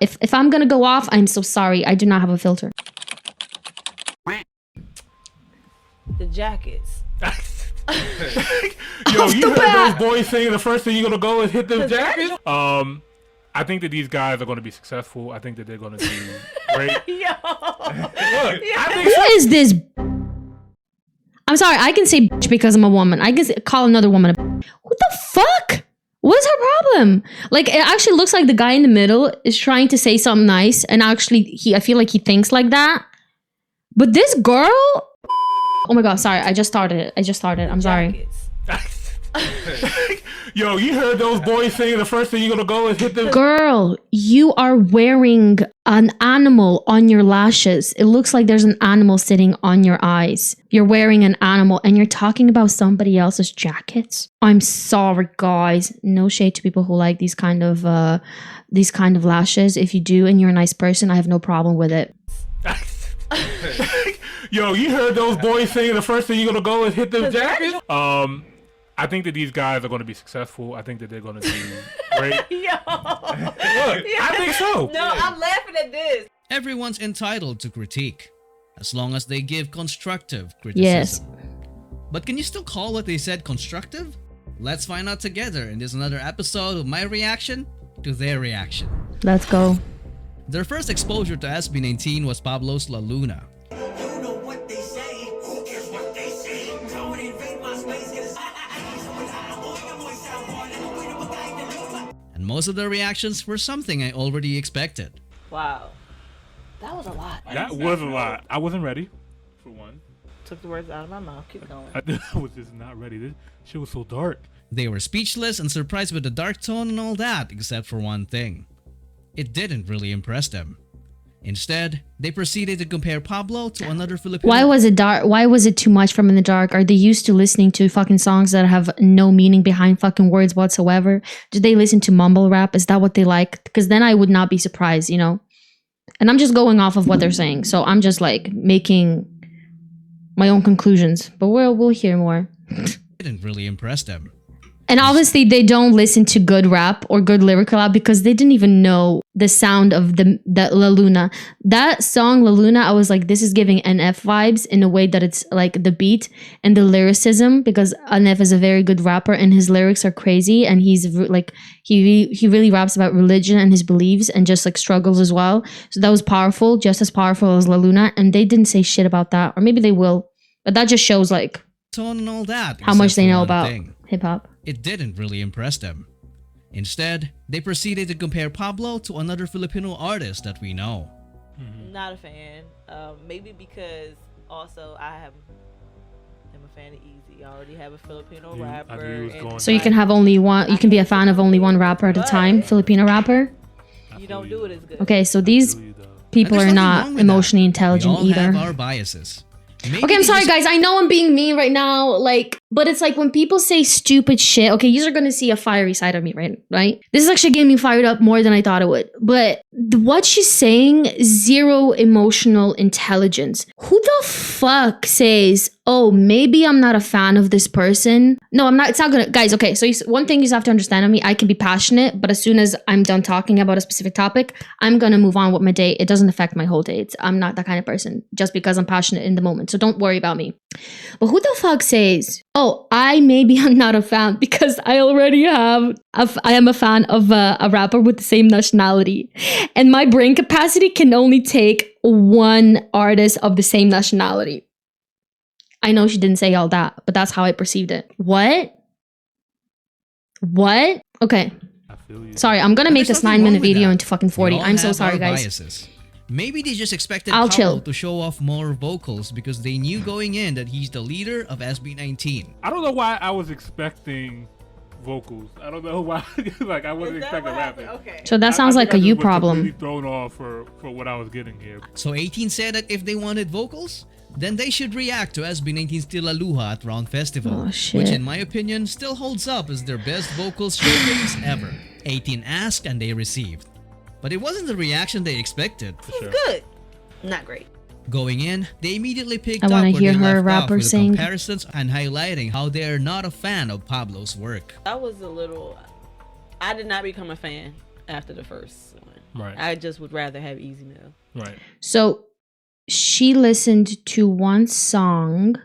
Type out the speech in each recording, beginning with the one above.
If I'm gonna go off, I'm so sorry. I do not have a filter. The jackets. Yo, you heard those boys saying the first thing you're gonna go is hit them jackets? I think that these guys are gonna be successful. I think that they're gonna do great. Yo. Look, I think Who is this? I'm sorry, I can say bitch because I'm a woman. I can call another woman a bitch. What the fuck? What is her problem? Like, it actually looks like the guy in the middle is trying to say something nice, and actually, I feel like he thinks like that. But this girl, oh my god, sorry, I just started it. I'm sorry. Yo, you heard those boys saying the first thing you're gonna go is hit them. Girl, you are wearing an animal on your lashes. It looks like there's an animal sitting on your eyes. You're wearing an animal and you're talking about somebody else's jackets. I'm sorry, guys. No shade to people who like these kind of lashes. If you do and you're a nice person, I have no problem with it. Yo, you heard those boys saying the first thing you're gonna go is hit them jackets? I think that these guys are going to be successful. I think that they're going to do great. Yo. Look, I think so. No, I'm laughing at this. Everyone's entitled to critique, as long as they give constructive criticism. Yes. But can you still call what they said constructive? Let's find out together in this another episode of my reaction to their reaction. Let's go. Their first exposure to SB19 was Pablo's La Luna. And most of their reactions were something I already expected. Wow. That was a lot. That was a lot. I wasn't ready, for one. Took the words out of my mouth. Keep going. I was just not ready. This shit was so dark. They were speechless and surprised with the dark tone and all that, except for one thing. It didn't really impress them. Instead, they proceeded to compare Pablo to another Filipino. Why was it dark? Why was it too much from In the Dark? Are they used to listening to fucking songs that have no meaning behind fucking words whatsoever? Do they listen to mumble rap? Is that what they like? Because then I would not be surprised, you know? And I'm just going off of what they're saying. So I'm just like making my own conclusions. But we'll hear more. Didn't really impress them. And obviously they don't listen to good rap or good lyrical rap because they didn't even know the sound of the La Luna. That song La Luna, I was like, this is giving NF vibes in a way that it's like the beat and the lyricism, because NF is a very good rapper and his lyrics are crazy, and he's like he really raps about religion and his beliefs and just like struggles as well. So that was powerful, just as powerful as La Luna, and they didn't say shit about that, or maybe they will, but that just shows like Tone and all that, how much they know one about thing. hip-hop. It didn't really impress them. Instead, they proceeded to compare Pablo to another Filipino artist that we know. Not a fan. Maybe because also I'm a fan of Easy. I already have a Filipino rapper. So you can have only one. You can be a fan of only one rapper at a time. Filipino rapper. You don't do it as good. Okay, so these people are not emotionally intelligent we all either. have our biases. Maybe Okay, I'm they sorry, just- guys. I know I'm being mean right now, like, but it's like when people say stupid shit. Okay, you are gonna see a fiery side of me, right? This is actually getting me fired up more than I thought it would. But what she's saying, zero emotional intelligence. Who the fuck says, oh, maybe I'm not a fan of this person? No, I'm not. It's not gonna, guys. Okay, so one thing you have to understand on me, I can be passionate, but as soon as I'm done talking about a specific topic, I'm gonna move on with my day. It doesn't affect my whole day. I'm not that kind of person just because I'm passionate in the moment. So don't worry about me. But who the fuck says, oh, I'm not a fan because I already have, I am a fan of a rapper with the same nationality. And my brain capacity can only take one artist of the same nationality. I know she didn't say all that, but that's how I perceived it. What? Okay. Sorry, I'm gonna make this 9-minute video into fucking 40. I'm so sorry, guys. Biases. Maybe they just expected I'll Pablo chill. to show off more vocals because they knew going in that he's the leader of SB19. I don't know why I was expecting vocals. I don't know why. Like I wasn't expecting rapping. Okay. So that sounds like a you problem. Really thrown off for what I was getting here. So 18 said that if they wanted vocals, then they should react to SB19's Tila Luha at Round Festival, Oh, shit. which in my opinion still holds up as their best vocals showcase ever. 18 asked and they received. But it wasn't the reaction they expected. Good. Not great. Going in, they immediately picked I up wanna where hear they her left off rapper with the sing. comparisons and highlighting how they are not a fan of Pablo's work. I was a little. I did not become a fan after the first one. Right. I just would rather have easy mail. Right. So she listened to one song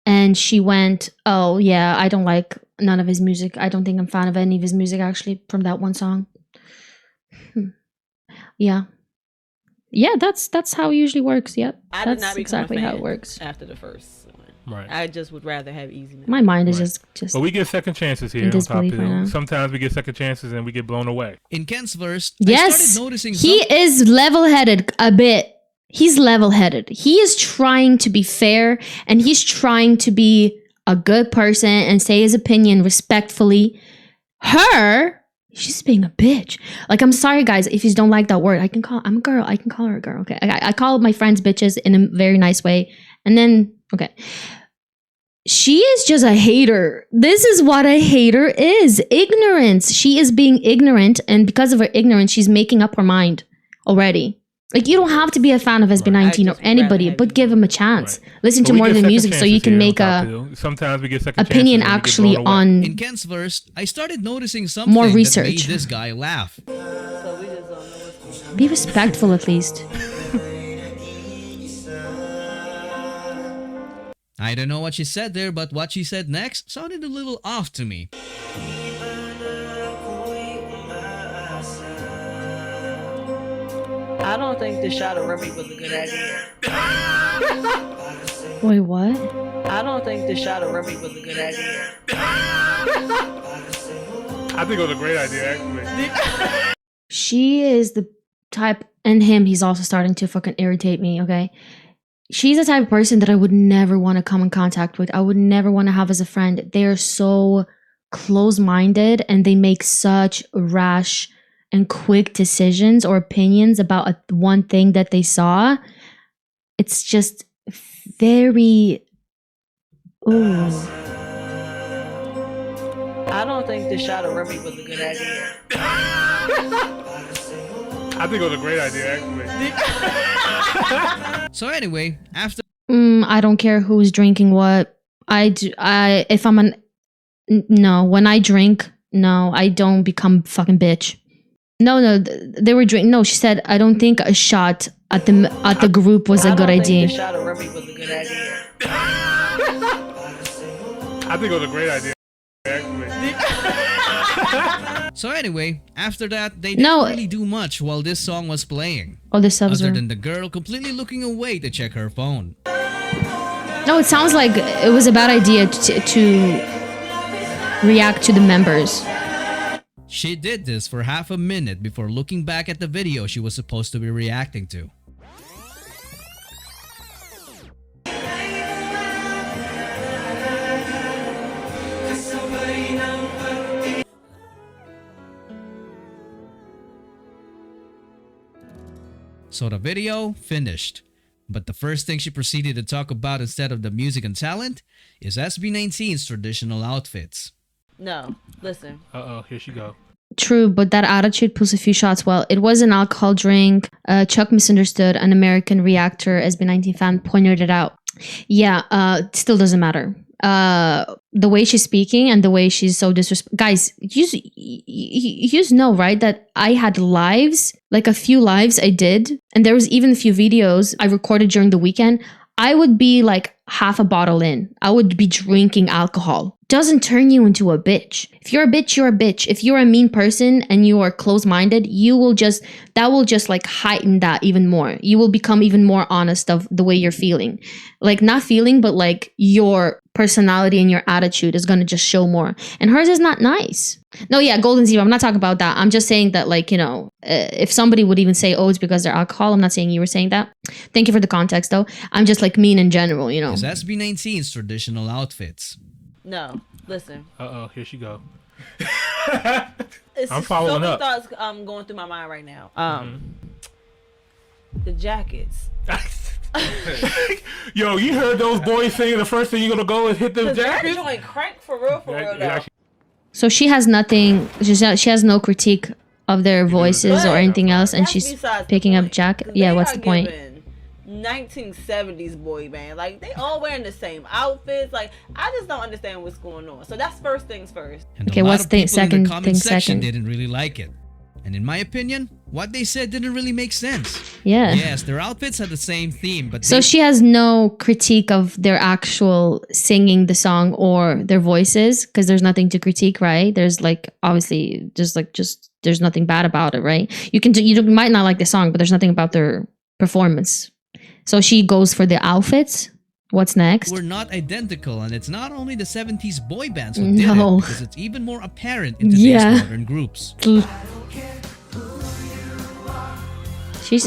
and she went, oh yeah, I don't like none of his music. I don't think I'm a fan of any of his music actually from that one song. Yeah. Yeah, that's how it usually works. Yep. I did That's not become exactly a fan how it works. after the first one. Right. I just would rather have easy mail. My mind is Right. just But we get second chances here in on Top disbelief Hill. right now. Sometimes we get second chances and we get blown away. In Ken's verse, I Yes, started noticing he is level-headed a bit. He's level-headed. He is trying to be fair and he's trying to be a good person and say his opinion respectfully. Her, she's being a bitch. Like, I'm sorry, guys, if you don't like that word. I'm a girl. I can call her a girl. Okay, I call my friends bitches in a very nice way. And then, okay. She is just a hater. This is what a hater is. Ignorance. She is being ignorant, and because of her ignorance, she's making up her mind already. Like, you don't have to be a fan of SB19 or anybody, but give him a chance. Right. Listen But to we more get than second music so chances you can here on make Top a Hill. Sometimes we get second opinion chances and we get actually blown away. on In Ken's verse, I started noticing something more that research. made this guy laugh. So we just don't know what's going on. Be respectful at least. I don't know what she said there, but what she said next sounded a little off to me. I don't think the shot of Remy was a good idea. Wait, what? I don't think the shot of Remy was a good idea. I think it was a great idea, actually. She is the type, and him, he's also starting to fucking irritate me, okay? She's the type of person that I would never want to come in contact with. I would never want to have as a friend. They are so close-minded and they make such rash and quick decisions or opinions about one thing that they saw. It's just very... Ooh. I don't think the shot of Remy was a good idea. I think it was a great idea, actually. So anyway, after I don't care who's drinking what. If I'm no, when I drink, no, I don't become fucking bitch. No, they were drinking. No, she said, I don't think a shot at the group was a good idea. The shot of Remy was a good idea. I think it was a great idea, actually. So anyway, after that, they didn't really do much while this song was playing. Oh, the subs Other are... than the girl completely looking away to check her phone. No, it sounds like it was a bad idea to react to the members. She did this for half a minute before looking back at the video she was supposed to be reacting to. So the video finished, but the first thing she proceeded to talk about instead of the music and talent is SB19's traditional outfits. No, listen. Here she go. True, but that attitude pulls a few shots. Well, it was an alcohol drink. Chuck misunderstood. An American reactor, SB19 fan, pointed it out. Yeah, it still doesn't matter. The way she's speaking and the way she's so disrespectful. Guys, you know, right, that I had lives, like a few lives I did, and there was even a few videos I recorded during the weekend. I would be like half a bottle in. I would be drinking alcohol. Doesn't turn you into a bitch. If you're a bitch, you're a bitch. If you're a mean person and you are close-minded, that will just like heighten that even more. You will become even more honest of the way you're feeling. Like, not feeling, but like your personality and your attitude is going to just show more. And hers is not nice. No, yeah, Golden Zero. I'm not talking about that. I'm just saying that, like, you know, if somebody would even say, oh, it's because they're alcohol. I'm not saying you were saying that. Thank you for the context, though. I'm just like mean in general, you know. Is SB19's traditional outfits. No, listen. Here she go. It's I'm following so many up. thoughts going through my mind right now. The jackets. Yo, you heard those boys saying the first thing you're gonna go is hit them That jackets? joint crank for real though. So she has nothing. She has no critique of their voices or anything else, and That's she's besides the picking up point, Jack. 'cause Yeah, they what's are the point? giving 1970s boy band, like they all wearing the same outfits. Like, I just don't understand what's going on. So that's first things first. And Okay, a lot what's of the people in second the comment thing section second? didn't really like it. And in my opinion, What they said didn't really make sense. Yeah. Yes, their outfits had the same theme, but So she has no critique of their actual singing the song or their voices, because there's nothing to critique, right? There's like obviously just there's nothing bad about it, right? You might not like the song, but there's nothing about their performance. So she goes for the outfits. What's next? were not identical, and it's not only the 70s boy bands who did No. it, because it's even more apparent in today's modern groups.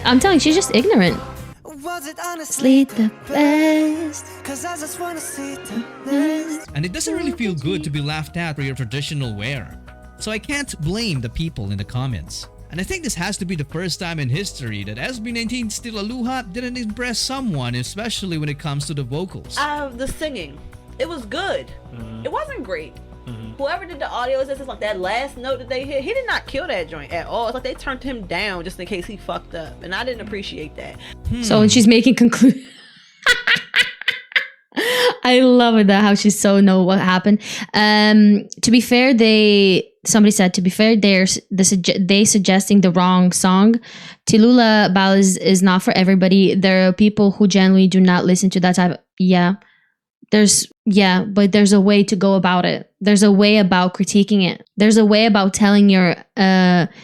I'm telling you, she's just ignorant. Sleep the best. And it doesn't really feel good to be laughed at for your traditional wear. So I can't blame the people in the comments. And I think this has to be the first time in history that SB19 Still Aloha didn't impress someone, especially when it comes to the vocals. The singing, it was good. It wasn't great. Whoever did the audio, it's just like that last note that they hit, he did not kill that joint at all. It's like they turned him down just in case he fucked up, and I didn't appreciate that. So when she's making conclusion, I love it that how she so know what happened. To be fair, somebody said to be fair, they suggesting the wrong song. Tilula ballads is not for everybody. There are people who generally do not listen to that type. But there's a way to go about it. There's a way about critiquing it. There's a way about telling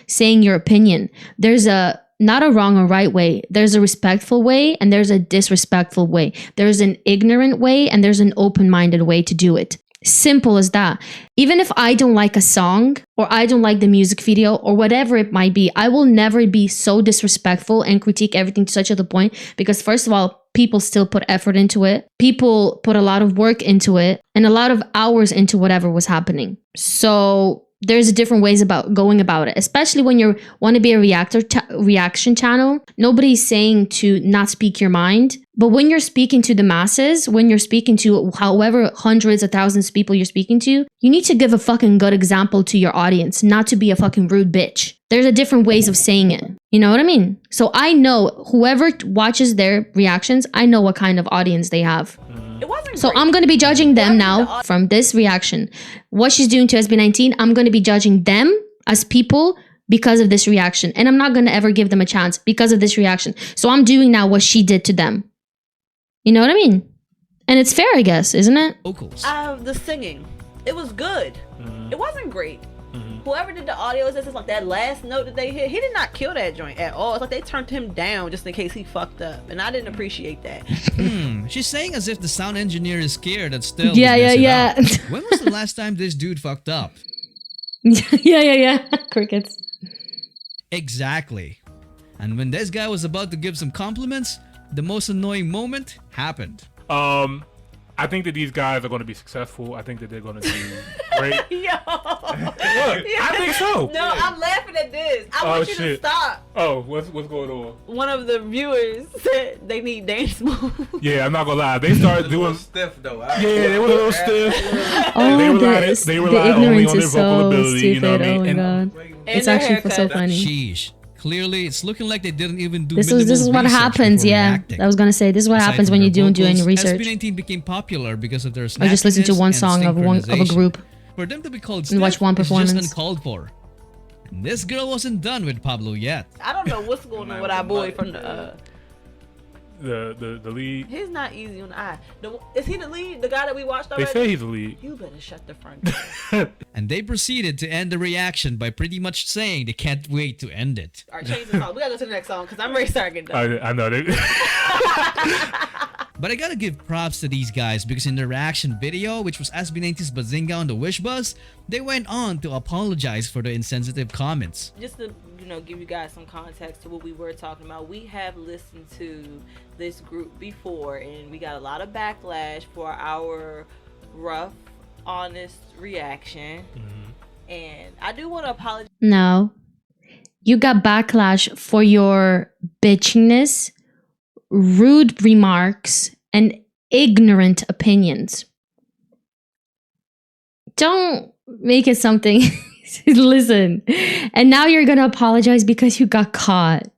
saying your opinion. There's not a wrong or right way. There's a respectful way and there's a disrespectful way. There's an ignorant way and there's an open-minded way to do it. Simple as that. Even if I don't like a song or I don't like the music video or whatever it might be, I will never be so disrespectful and critique everything to such a point, because first of all, people still put effort into it. People put a lot of work into it and a lot of hours into whatever was happening. So there's different ways about going about it, especially when you want to be a reaction channel. Nobody's saying to not speak your mind, but when you're speaking to the masses, when you're speaking to however hundreds of thousands of people you're speaking to, you need to give a fucking good example to your audience, not to be a fucking rude bitch. There's a different ways of saying it. You know what I mean? So I know whoever watches their reactions, I know what kind of audience they have. It wasn't So great. I'm going to be judging them now from this reaction. What she's doing to SB19, I'm going to be judging them as people because of this reaction. And I'm not going to ever give them a chance because of this reaction. So I'm doing now what she did to them. You know what I mean? And it's fair, I guess, isn't it? Vocals. The singing, it was good. It wasn't great. Whoever did the audio, it's just like that last note that they hit, he did not kill that joint at all. It's like they turned him down just in case he fucked up, and I didn't appreciate that. She's saying as if the sound engineer is scared that Stell Yeah. When was the last time this dude fucked up? Yeah. Crickets. Exactly. And when this guy was about to give some compliments, the most annoying moment happened. I think that these guys are going to be successful. I think that they're going to do great. Yo. I think so. No, I'm laughing at this. I want you to stop. Oh, what's going on? One of the viewers said they need dance moves. Yeah, I'm not gonna lie. They started doing stiff though. they were a little stiff. Oh, they rely only on their vocal ability. Stupid. You know what I mean? Oh my god. It's actually so funny. Sheesh. Clearly, it's looking like they didn't even do This is what happens, yeah. I was gonna say, this is what happens when you don't do any research. SB19 became popular because of their I just listen to one song of a group. For them to be called And stiff watch one is performance. just uncalled for. And this girl wasn't done with Pablo yet. I don't know what's going on with our boy from the lead. He's not easy on the eye. Is he the lead? The guy that we watched They already? say he's the lead. You better shut the front door. And they proceeded to end the reaction by pretty much saying they can't wait to end it. Alright, change the song. We gotta go to the next song because I'm ready to start getting done. I know. But I gotta give props to these guys because in their reaction video, which was SB19's Bazinga on the Wish Bus, they went on to apologize for the insensitive comments. Just to give you guys some context to what we were talking about, we have listened to this group before and we got a lot of backlash for our rough, honest reaction. And I do want to apologize. No. You got backlash for your bitchiness, rude remarks, and ignorant opinions. Don't make it something. Listen. And now you're going to apologize because you got caught.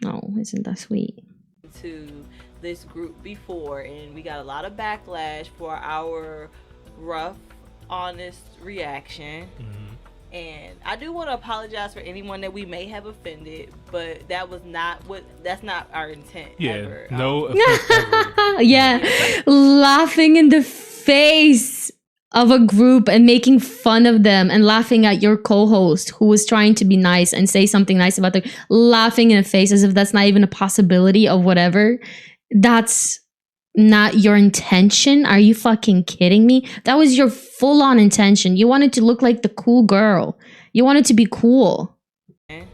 Oh, isn't that sweet? To this group before and we got a lot of backlash for our rough, honest reaction. And I do want to apologize for anyone that we may have offended, but that's not our intent. Yeah, ever. no offense ever. Yeah, laughing in the face of a group and making fun of them and laughing at your co-host who was trying to be nice and say something nice about them, laughing in the face as if that's not even a possibility of whatever. That's not your intention. Are you fucking kidding me? That was your full-on intention. You wanted to look like the cool girl. You wanted to be cool. And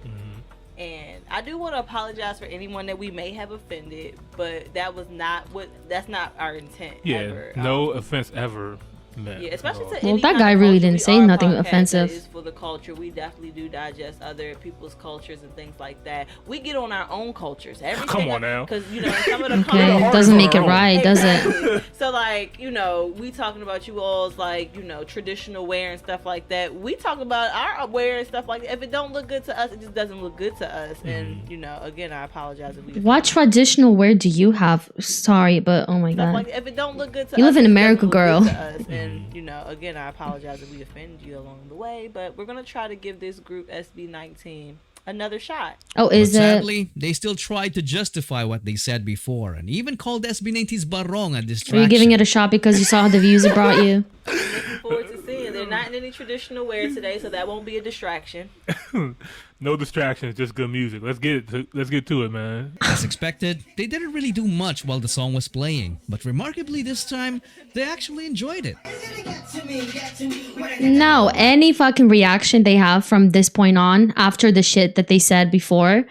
I do want to apologize for anyone that we may have offended, but that's not our intent. Yeah, ever. no offense ever. Man. Yeah, especially to Well, any that kind guy of really culture. didn't We say are a nothing podcast offensive. That is for the culture. We definitely do digest other people's cultures and things like that. We get on our own cultures. Come on now. Because, you know, some of the Okay, comments... it doesn't make it right, does it? So, like, you know, we talking about you all's, like, you know, traditional wear and stuff like that. We talk about our wear and stuff like that. If it don't look good to us, it just doesn't look good to us. And, you know, again, I apologize if we... What traditional wear do you have? Sorry, but oh my Stuff god. like that. If it don't look good to us, You live in it America, doesn't look good girl. to us. And, you know, again, I apologize if we offend you along the way, but we're going to try to give this group SB19 another shot. Oh, But is it? sadly, they still tried to justify what they said before and even called SB19's barong a distraction. Are you giving it a shot because you saw the views it brought you? Looking forward to seeing. They're not in any traditional wear today, so that won't be a distraction. No distractions, just good music. Let's get to it, man. As expected, they didn't really do much while the song was playing, but remarkably this time, they actually enjoyed it. No, any fucking reaction they have from this point on after the shit that they said before,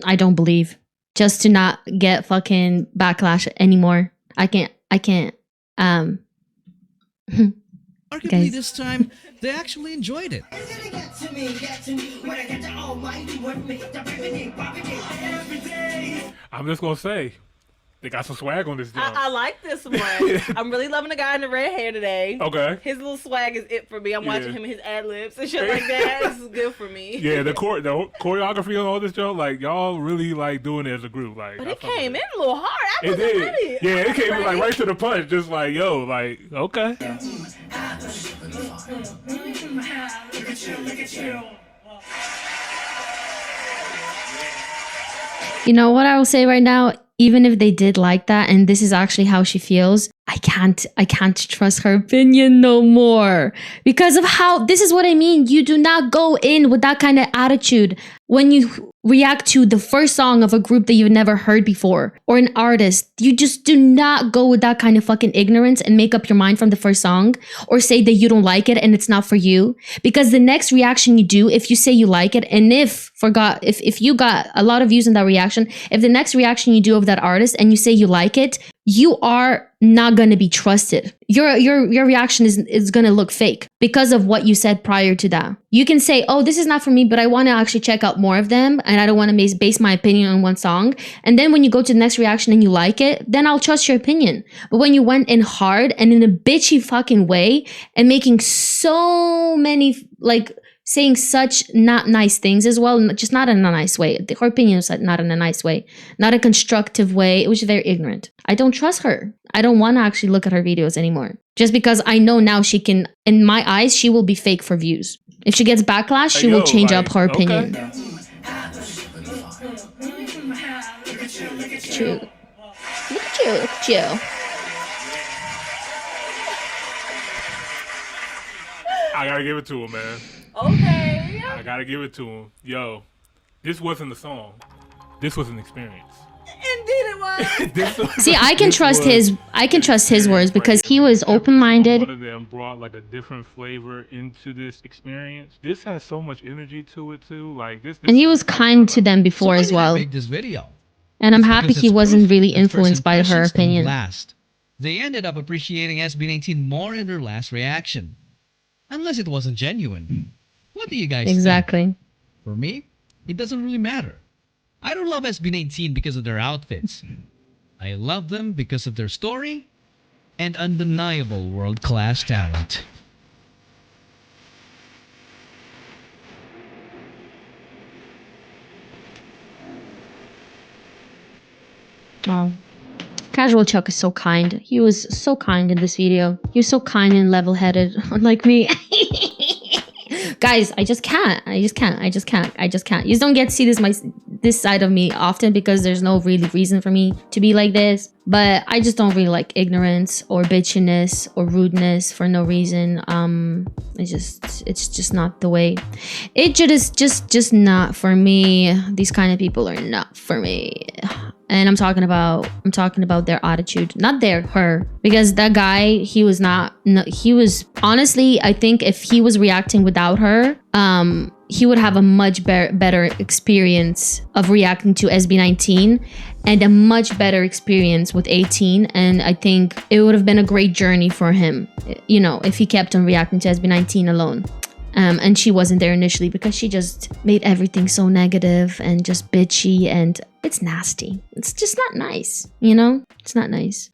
I don't believe. Just to not get fucking backlash anymore. I can't. Remarkably Guys. this time, they actually enjoyed it. I'm just gonna say, they got some swag on this job. I like this one. I'm really loving the guy in the red hair today. Okay. His little swag is it for me. I'm watching Yeah. him and his ad-libs and shit like that. This is good for me. Yeah, the choreography on all this joke, like y'all really like doing it as a group. Like, But I it fuck with came in a little hard. I It wasn't did. ready. Yeah, it I came wasn't like ready. right to the punch, just like yo, like okay. You know what I will say right now? Even if they did like that, and this is actually how she feels, I can't trust her opinion no more. Because of how, this is what I mean. You do not go in with that kind of attitude when you react to the first song of a group that you've never heard before or an artist. You just do not go with that kind of fucking ignorance and make up your mind from the first song or say that you don't like it and it's not for you. Because the next reaction you do, if you say you like it, and if you got a lot of views in that reaction, if the next reaction you do of that artist and you say you like it, you are not going to be trusted. Your reaction is going to look fake because of what you said prior to that. You can say, oh, this is not for me, but I want to actually check out more of them and I don't want to base my opinion on one song. And then when you go to the next reaction and you like it, then I'll trust your opinion. But when you went in hard and in a bitchy fucking way and making so many, like, saying such not nice things as well, just not in a nice way. Her opinion was not in a nice way, not a constructive way. It was very ignorant. I don't trust her. I don't want to actually look at her videos anymore. Just because I know now she can, in my eyes, she will be fake for views. If she gets backlash, she will change up her opinion. Look at you. Look at you. I gotta give it to him, man. Okay. I gotta give it to him. Yo, this wasn't a song. This was an experience. Indeed it was. See, I can trust his words because he was open-minded. One of them brought like a different flavor into this experience. This has so much energy to it too. Like this And he was kind to them before as well. Make this video. And I'm happy Because he it's wasn't proof really that first influenced by her impressions don't opinion. last. They ended up appreciating SB19 more in their last reaction. Unless it wasn't genuine. What do you guys think? Exactly. For me, it doesn't really matter. I don't love SB19 because of their outfits. I love them because of their story and undeniable world-class talent. Oh. Casual Chuck is so kind. He was so kind in this video. He was so kind and level-headed, unlike me. guys, I just can't. I just can't. You just don't get to see this side of me often because there's no really reason for me to be like this. But I just don't really like ignorance or bitchiness or rudeness for no reason. It's just not the way. It just not for me. These kind of people are not for me. And I'm talking about their attitude, not her, because that guy, he was honestly, I think if he was reacting without her, he would have a much better experience of reacting to SB19 and a much better experience with 18. And I think it would have been a great journey for him, you know, if he kept on reacting to SB19 alone. And she wasn't there initially because she just made everything so negative and just bitchy, and it's nasty. It's just not nice, you know? It's not nice.